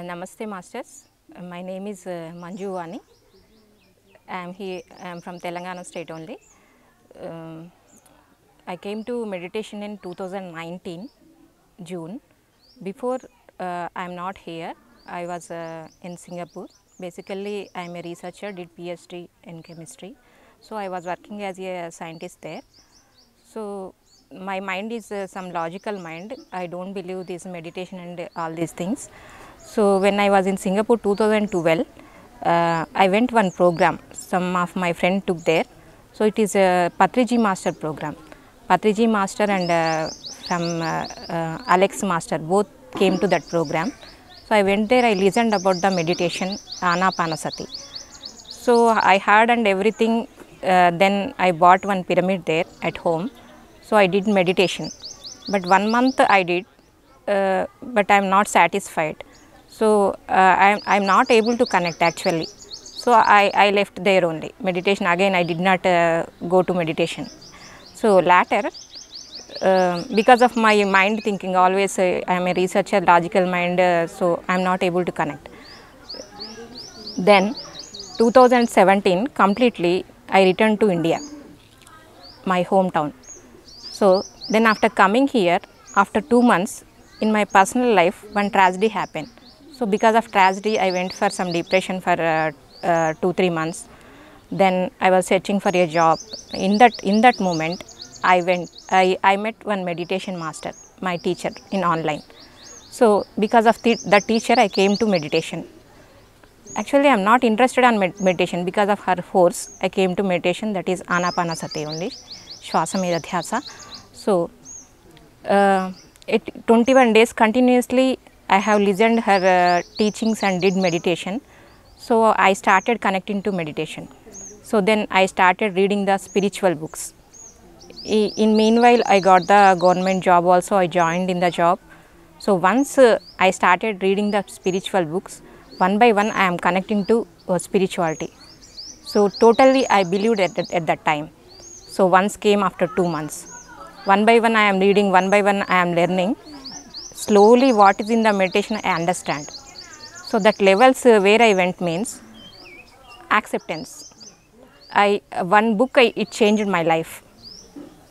Namaste Masters. My name is Manju Vani. I am from Telangana state only. I came to meditation in 2019 June. Before I am not here. I was in Singapore. Basically, I am a researcher, did PhD in chemistry. So I was working as a scientist there. So my mind is some logical mind. I don't believe this meditation and all these things. So when I was in Singapore 2012, I went one program. Some of my friends took there. So it is a Patriji Master program. Patriji Master and from Alex Master both came to that program. So I went there. I listened about the meditation Anapanasati. So I heard and everything. Then I bought one pyramid there at home. So I did meditation. But 1 month I did, but I am not satisfied. So I am not able to connect actually. So I left there only. Meditation again I did not go to meditation. So later, because of my mind thinking, always I am a researcher, logical mind, so I am not able to connect. Then 2017 completely I returned to India, my hometown. So then after coming here, after 2 months, in my personal life, one tragedy happened. So because of tragedy, I went for some depression for 2-3 months. Then I was searching for a job. In that moment, I met one meditation master, my teacher in online. So because of that teacher, I came to meditation. Actually, I am not interested in meditation. Because of her force, I came to meditation, that is Anapanasati only, Shwasamedha Dhyasa. So 21 days continuously I have listened her teachings and did meditation. So I started connecting to meditation. So then I started reading the spiritual books. In meanwhile, I got the government job also. I joined in the job. So once I started reading the spiritual books, one by one I am connecting to spirituality. So totally I believed at that time. So once came after 2 months. One by one I am reading, one by one I am learning. Slowly what is in the meditation I understand. So that levels where I went means acceptance. One book it changed my life.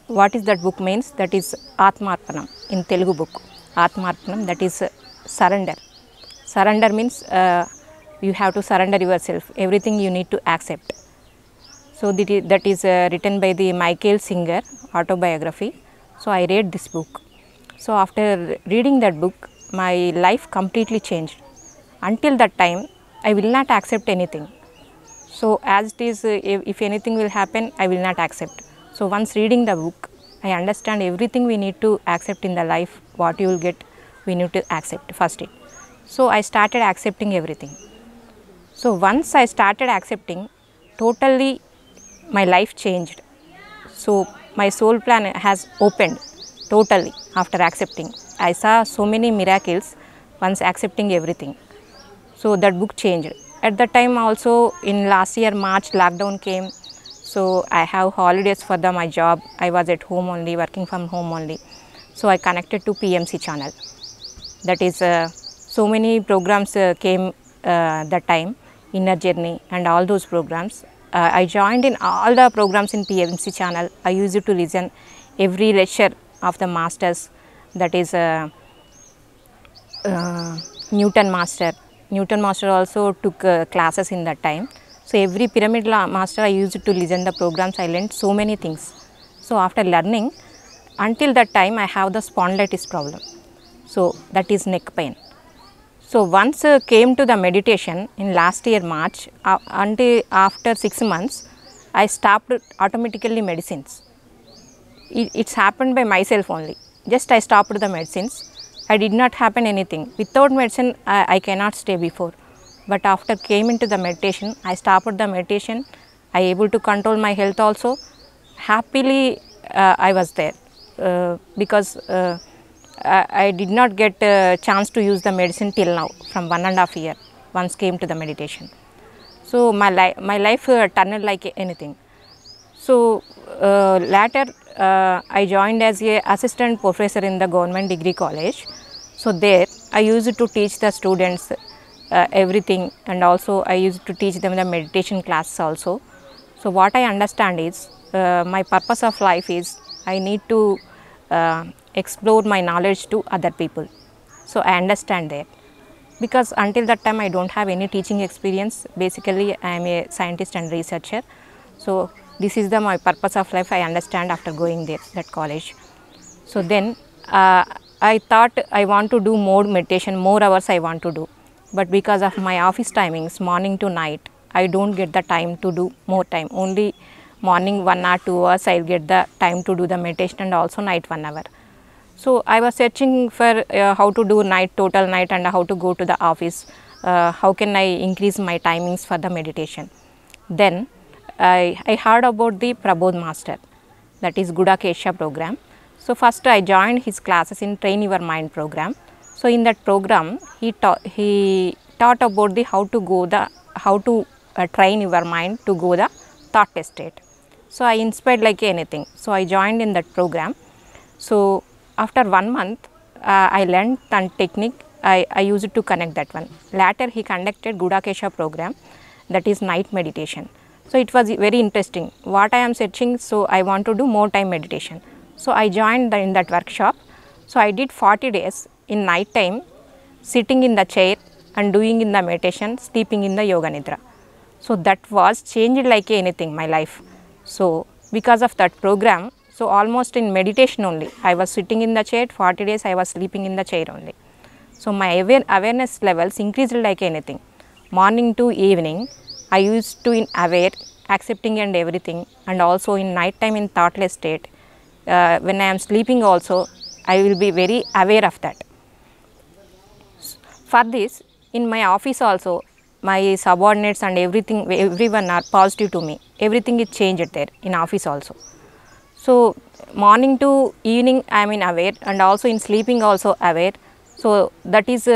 What is that book means? That is Atmarpanam in Telugu book. Atmarpanam, that is surrender. Surrender means you have to surrender yourself. Everything you need to accept. So that is written by the Michael Singer autobiography. So I read this book. So after reading that book, my life completely changed. Until that time, I will not accept anything. So as it is, if anything will happen, I will not accept. So once reading the book, I understand everything we need to accept in the life. What you will get, we need to accept first it. So I started accepting everything. So once I started accepting, totally my life changed. So my soul plan has opened totally after accepting. I saw so many miracles once accepting everything. So that book changed. At that time also in last year March lockdown came. So I have holidays for my job. I was at home only, working from home only. So I connected to PMC channel. That is so many programs came that time, Inner Journey and all those programs. I joined in all the programs in PMC channel. I used to listen every lecture of the masters, that is Newton Master. Newton Master also took classes in that time. So every pyramid master I used to listen the programs. I learned so many things. So after learning, until that time I have the spondylitis problem. So that is neck pain. So once came to the meditation in last year March, until after 6 months, I stopped automatically medicines. It's happened by myself only. Just I stopped the medicines. I did not happen anything. Without medicine, I cannot stay before. But after came into the meditation, I stopped the meditation. I able to control my health also. Happily, I was there because I did not get a chance to use the medicine till now, from 1.5 years, once came to the meditation. So my life turned like anything. So later I joined as a assistant professor in the government degree college. So there I used to teach the students everything, and also I used to teach them the meditation classes also. So what I understand is my purpose of life is I need to explore my knowledge to other people. So I understand that, because until that time I don't have any teaching experience. Basically I am a scientist and researcher. So this is my purpose of life, I understand after going there, that college. So then I thought I want to do more meditation, more hours I want to do. But because of my office timings, morning to night, I don't get the time to do more time. Only morning 1 or 2 hours I will get the time to do the meditation, and also night 1 hour. So I was searching for how to do total night, and how to go to the office. How can I increase my timings for the meditation? Then I heard about the Prabodh Master, that is Gudakesha program. So first I joined his classes in Train Your Mind program. So in that program he taught about the how to train your mind to go the thoughtless state. So I inspired like anything. So I joined in that program. So after 1 month I learned one technique. I used to connect that one. Later he conducted Gudakesha program, that is night meditation. So it was very interesting. What I am searching, so I want to do more time meditation. So I joined in that workshop. So I did 40 days in night time, sitting in the chair and doing in the meditation, sleeping in the yoga nidra. So that was changed like anything my life. So because of that program, so almost in meditation only, I was sitting in the chair, 40 days I was sleeping in the chair only. So my awareness levels increased like anything. Morning to evening, I used to in aware, accepting and everything, and also in night time in thoughtless state. When I am sleeping also, I will be very aware of that. For this, in my office also, my subordinates and everyone are positive to me. Everything is changed there in office also. So morning to evening I am in aware, and also in sleeping also aware. So that is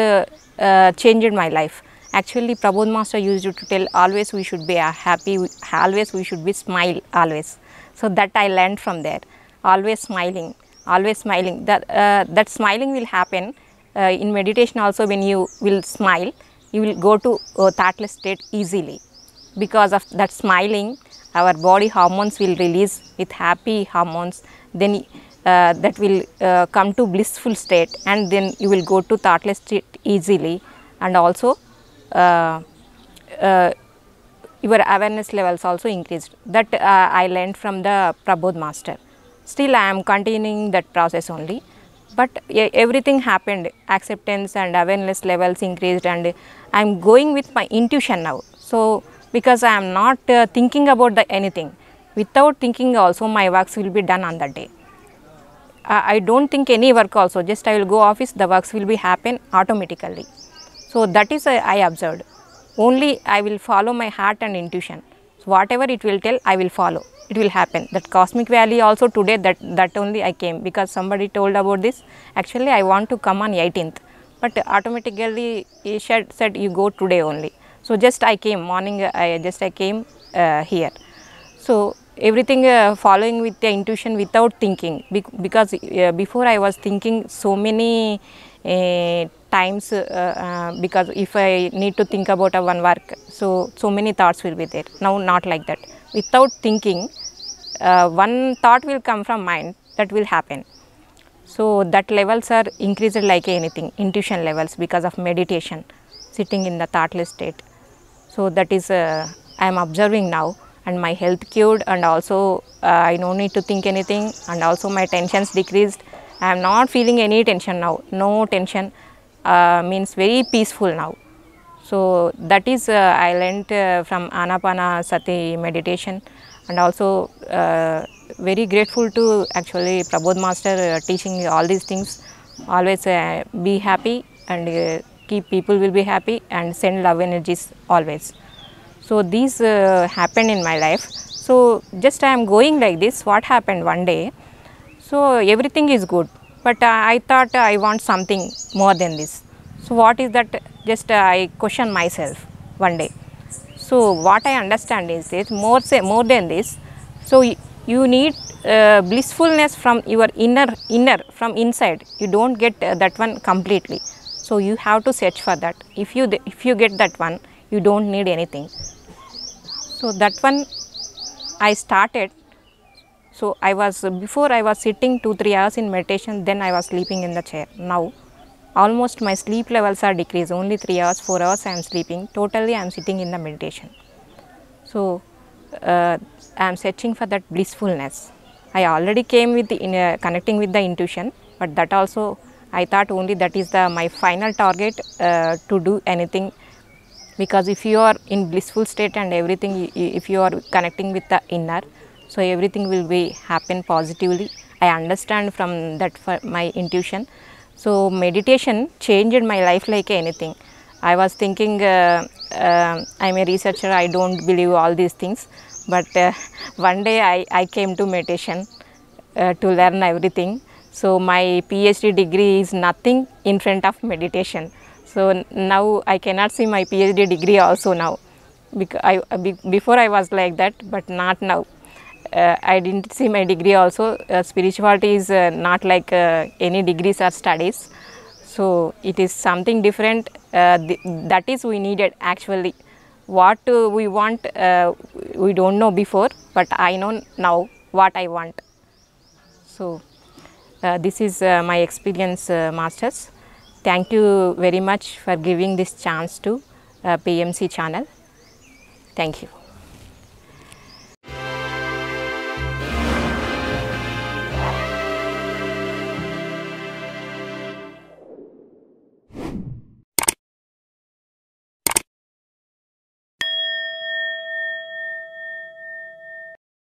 changed my life. Actually Prabodh Master used to tell, always we should be happy, always we should be smile always. So that I learned from there. Always smiling, always smiling. That smiling will happen in meditation also. When you will smile, you will go to thoughtless state easily. Because of that smiling, our body hormones will release with happy hormones. Then that will come to blissful state, and then you will go to thoughtless state easily. And also your awareness levels also increased. That I learned from the Prabodh Master. Still I am continuing that process only, but everything happened, acceptance and awareness levels increased, and I am going with my intuition now. So because I am not thinking about anything, without thinking also my works will be done on that day. I don't think any work also, just I will go office, the works will be happen automatically. So that is I observed. Only I will follow my heart and intuition. So whatever it will tell, I will follow. It will happen. That Cosmic Valley also today, that only I came, because somebody told about this. Actually I want to come on 18th, but automatically he said you go today only. So just I came morning, I came here. So everything following with the intuition without thinking, because before I was thinking so many times, because if I need to think about one work, so many thoughts will be there. Now not like that. Without thinking, one thought will come from mind, that will happen. So that levels are increased like anything, intuition levels, because of meditation, sitting in the thoughtless state. So that is I am observing now, and my health cured, and also I no need to think anything, and also my tensions decreased. I am not feeling any tension now, no tension, means very peaceful now. So that is I learnt from Anapanasati meditation, and also very grateful to actually Prabodh Master teaching all these things. Always be happy, and keep people will be happy, and send love energies always. So these happened in my life. So just I am going like this. What happened one day? So everything is good, but I thought I want something more than this. So what is that? Just I question myself one day. So what I understand is this, more than this. So you need blissfulness from your inner from inside. You don't get that one completely. So you have to search for that. If you get that one, you don't need anything. So that one I started. So before I was sitting 2-3 hours in meditation, then I was sleeping in the chair. Now almost my sleep levels are decreased. Only 3 hours, 4 hours I am sleeping. Totally I am sitting in the meditation. So I am searching for that blissfulness. I already came with connecting with the intuition, but that also I thought only that is my final target to do anything, because if you are in blissful state and everything, if you are connecting with the inner, so everything will be happen positively. I understand from that for my intuition. So meditation changed my life like anything. I was thinking I'm a researcher, I don't believe all these things, but one day I came to meditation to learn everything. So my PhD degree is nothing in front of meditation. So now I cannot see my PhD degree also now, because before I was like that, but not now. I didn't see my degree also. Spirituality is not like any degrees or studies. So it is something different. That is we needed actually. What we want, we don't know before, but I know now what I want. So this is my experience, masters. Thank you very much for giving this chance to PMC channel. Thank you.